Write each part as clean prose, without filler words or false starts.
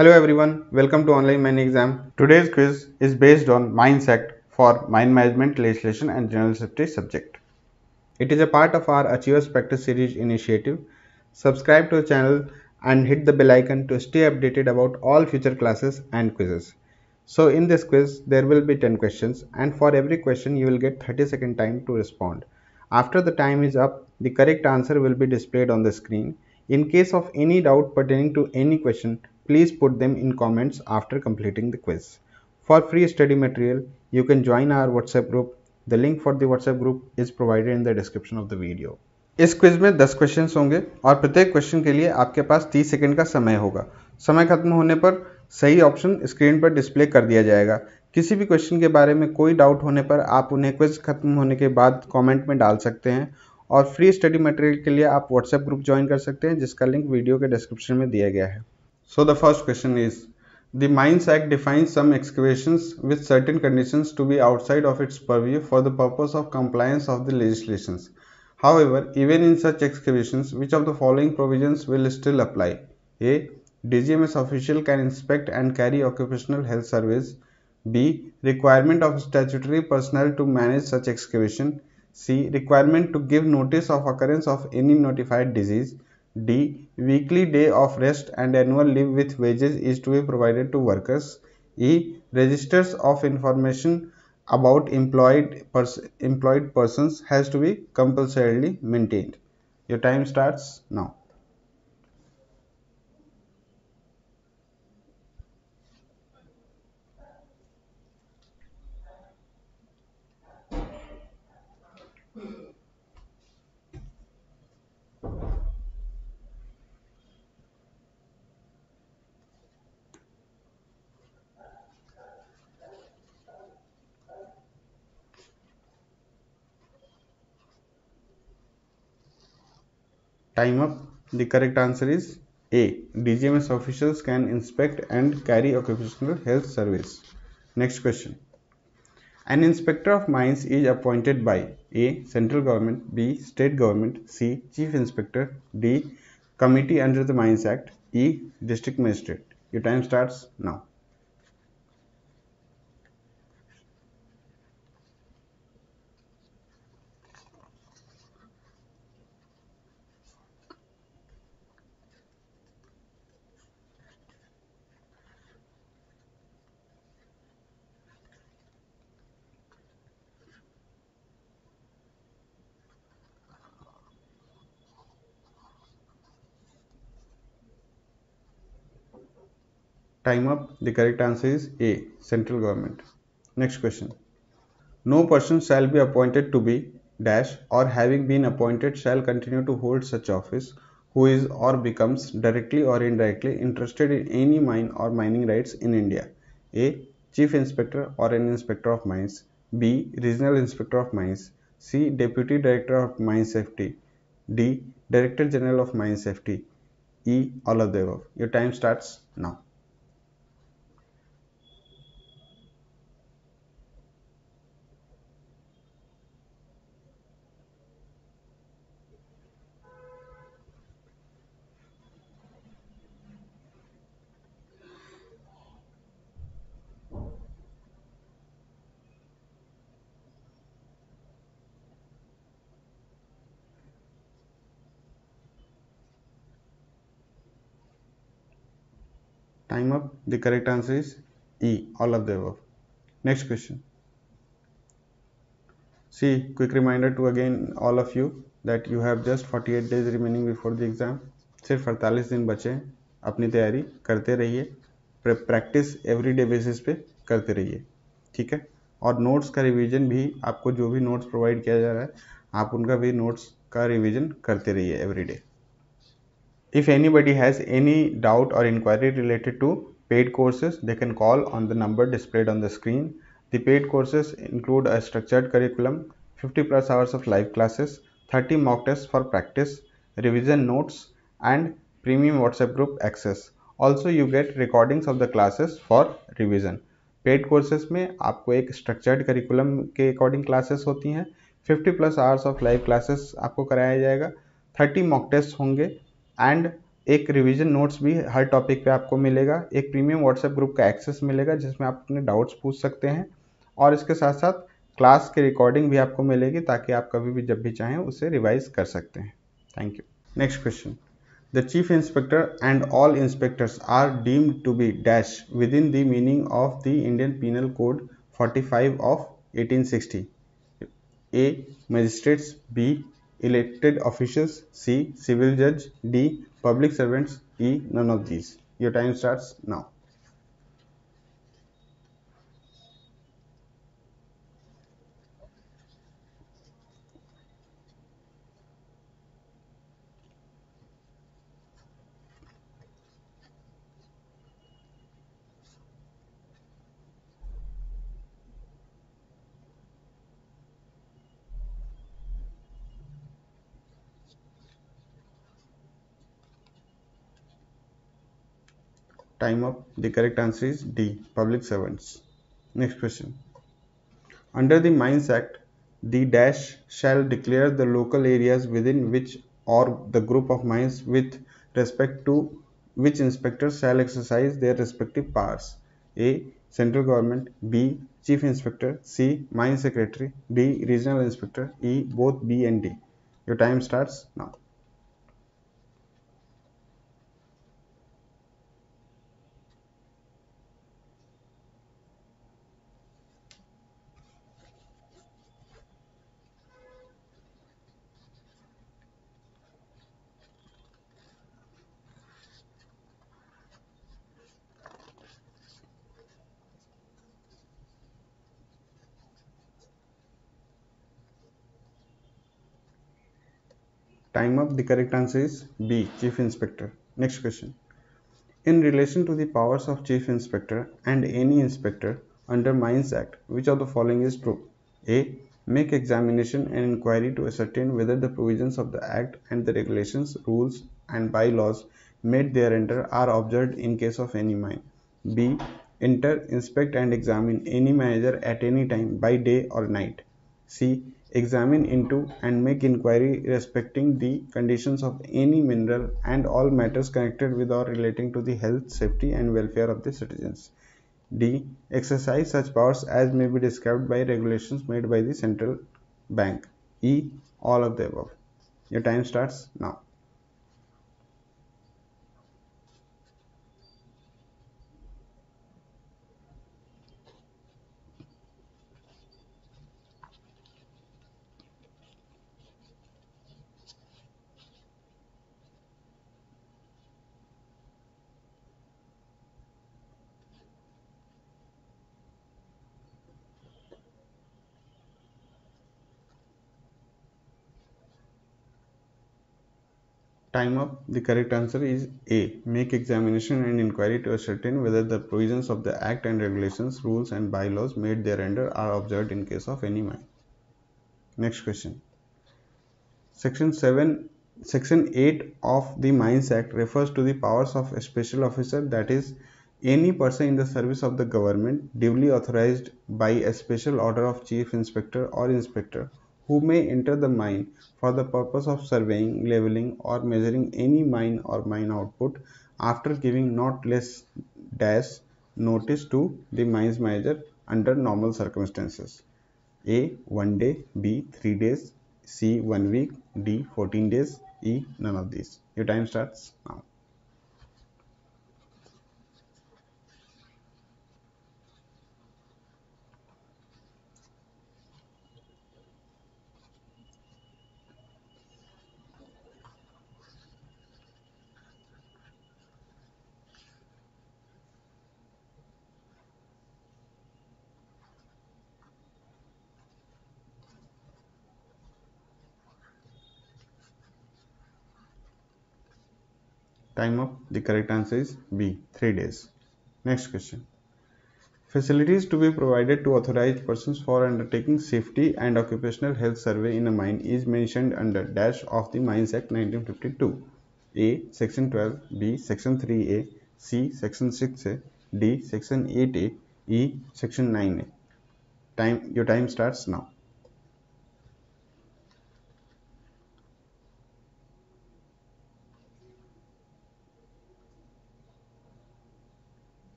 Hello everyone, welcome to Online Mining Exam. Today's quiz is based on Mines Act for Mine Management Legislation and General Safety subject. It is a part of our Achievers Practice Series initiative. Subscribe to the channel and hit the bell icon to stay updated about all future classes and quizzes. So in this quiz, there will be 10 questions and for every question you will get 30-second time to respond. After the time is up, the correct answer will be displayed on the screen. In case of any doubt pertaining to any question, please put them in comments after completing the quiz. For free study material, you can join our WhatsApp group. The link for the WhatsApp group is provided in the description of the video. इस quiz में 10 questions होंगे और प्रत्येक question के लिए आपके पास 30 second का समय होगा। समय खत्म होने पर सही ऑप्शन स्क्रीन पर डिस्प्ले कर दिया जाएगा। किसी भी क्वेश्चन के बारे में कोई डाउट होने पर आप उन्हें क्विज खत्म होने के बाद कमेंट में डाल सकते हैं और फ्री स्टडी मटेरियल के लिए आप व्हाट्सएप ग्रुप ज्वाइन कर सकते हैं जिसका लिंक वीडियो के डिस्क्रिप्शन में दिया गया है। So the first question is The Mines Act defines some excavations with certain conditions to be outside of its purview for the purpose of compliance of the legislations. However, even in such excavations, which of the following provisions will still apply? A. DGMS official can inspect and carry occupational health surveys. B. Requirement of statutory personnel to manage such excavation. C. Requirement to give notice of occurrence of any notified disease. D. Weekly day of rest and annual leave with wages is to be provided to workers. E. Registers of information about employed persons has to be compulsorily maintained. Your time starts now. Time up. The correct answer is A. DGMS officials can inspect and carry occupational health surveys. Next question. An inspector of mines is appointed by A. Central government, B. State government, C. Chief inspector, D. Committee under the Mines Act, E. District magistrate. Your time starts now. Time up. The correct answer is A. Central government. Next question. No person shall be appointed to be dash or having been appointed shall continue to hold such office who is or becomes directly or indirectly interested in any mine or mining rights in India. A. Chief Inspector or an Inspector of Mines. B. Regional Inspector of Mines. C. Deputy Director of Mine Safety. D. Director General of Mine Safety. E. All of the above. Your time starts now. Time up. The correct answer is E. All of the above. Next question. See, quick reminder to again all of you that you have just 48 days remaining before the exam. सिर्फ 48 दिन बचे हैं. अपनी तैयारी करते रहिए. Practice everyday basis पे करते रहिए. ठीक है. और नोट्स का रिवीजन भी आपको जो भी नोट्स प्रोवाइड किया जा रहा है आप उनका भी नोट्स का रिवीजन करते रहिए everyday. If anybody has any doubt or inquiry related to paid courses, they can call on the number displayed on the screen. The paid courses include a structured curriculum, 50 plus hours of live classes, 30 mock tests for practice, revision notes, and premium WhatsApp group access. Also, you get recordings of the classes for revision. Paid courses में आपको एक structured curriculum के according classes होती हैं, 50 plus hours of live classes आपको कराया जाएगा, 30 mock test होंगे एंड एक रिवीजन नोट्स भी हर टॉपिक पे आपको मिलेगा, एक प्रीमियम व्हाट्सएप ग्रुप का एक्सेस मिलेगा जिसमें आप अपने डाउट्स पूछ सकते हैं, और इसके साथ साथ क्लास की रिकॉर्डिंग भी आपको मिलेगी ताकि आप कभी भी जब भी चाहें उसे रिवाइज कर सकते हैं। Thank you. Next question, the chief inspector and all inspectors are deemed to be dash within the meaning of the Indian Penal Code 45 of 1860. A. Magistrates. B. Elected officials. C. Civil judge. D. Public servants. E. None of these. Your time starts now. Time up. The correct answer is D. Public servants. Next question. Under the Mines Act, the dash shall declare the local areas within which or the group of mines with respect to which inspectors shall exercise their respective powers. A. Central government. B. Chief Inspector. C. Mine Secretary. D. Regional Inspector. E. Both B and D. Your time starts now. Time up. The correct answer is B. Chief Inspector. Next question. In relation to the powers of Chief Inspector and any inspector under Mines Act, which of the following is true? A. Make examination and inquiry to ascertain whether the provisions of the Act and the regulations, rules, and bylaws made thereunder are observed in case of any mine. B. Enter, inspect, and examine any manager at any time by day or night. C. Examine into and make inquiry respecting the conditions of any mineral and all matters connected with or relating to the health, safety, and welfare of the citizens. D. Exercise such powers as may be described by regulations made by the central bank. E. All of the above. Your time starts now. Time up. The correct answer is A. Make examination and inquiry to ascertain whether the provisions of the Act and regulations, rules, and bylaws made thereunder are observed in case of any mine. Next question. Section 7, Section 8 of the Mines Act refers to the powers of a special officer, that is, any person in the service of the government duly authorized by a special order of chief inspector or inspector who may enter the mine for the purpose of surveying, leveling, or measuring any mine or mine output after giving not less dash notice to the mines manager under normal circumstances. A. 1 day. B. 3 days. C. 1 week. D. 14 days. E. None of these. Your time starts now. Time up. The correct answer is B. 3 days. Next question. Facilities to be provided to authorized persons for undertaking safety and occupational health survey in a mine is mentioned under dash of the Mines Act 1952. A. Section 12. B. Section 3A. C. Section 6A. D. Section 8A. E. Section 9A. Your time starts now.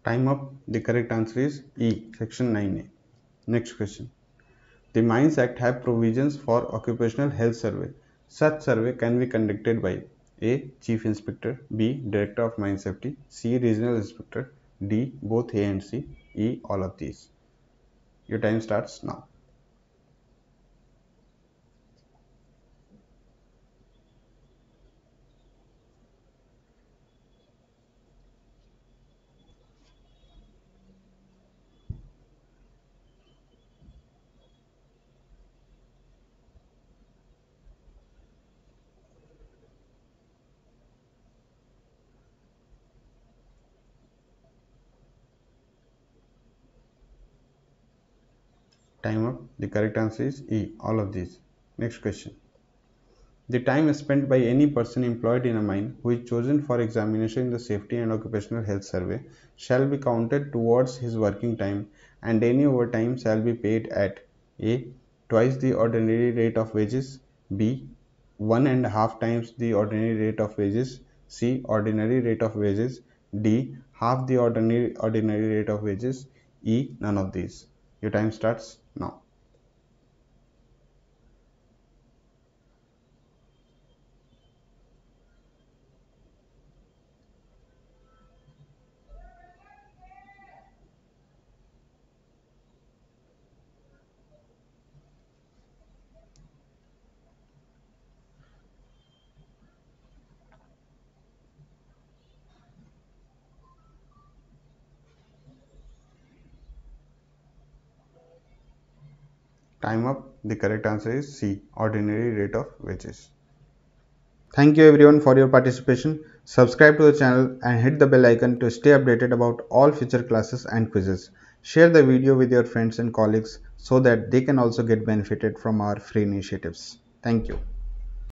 Time up. The correct answer is E, section 9A. Next question. The Mines Act have provisions for occupational health survey. Such survey can be conducted by A. Chief Inspector, B. Director of Mine Safety, C. Regional Inspector, D. Both A and C, E. All of these. Your time starts now. Time up. The correct answer is E. All of these. Next question. The time spent by any person employed in a mine who is chosen for examination in the Safety and Occupational Health Survey shall be counted towards his working time, and any overtime shall be paid at A. Twice the ordinary rate of wages, B. 1.5 times the ordinary rate of wages, C. Ordinary rate of wages, D. Half the ordinary rate of wages, E. None of these. Your time starts now. Time up. The correct answer is C. Ordinary rate of wages. Thank you everyone for your participation. Subscribe to the channel and hit the bell icon to stay updated about all future classes and quizzes. Share the video with your friends and colleagues so that they can also get benefited from our free initiatives. Thank you.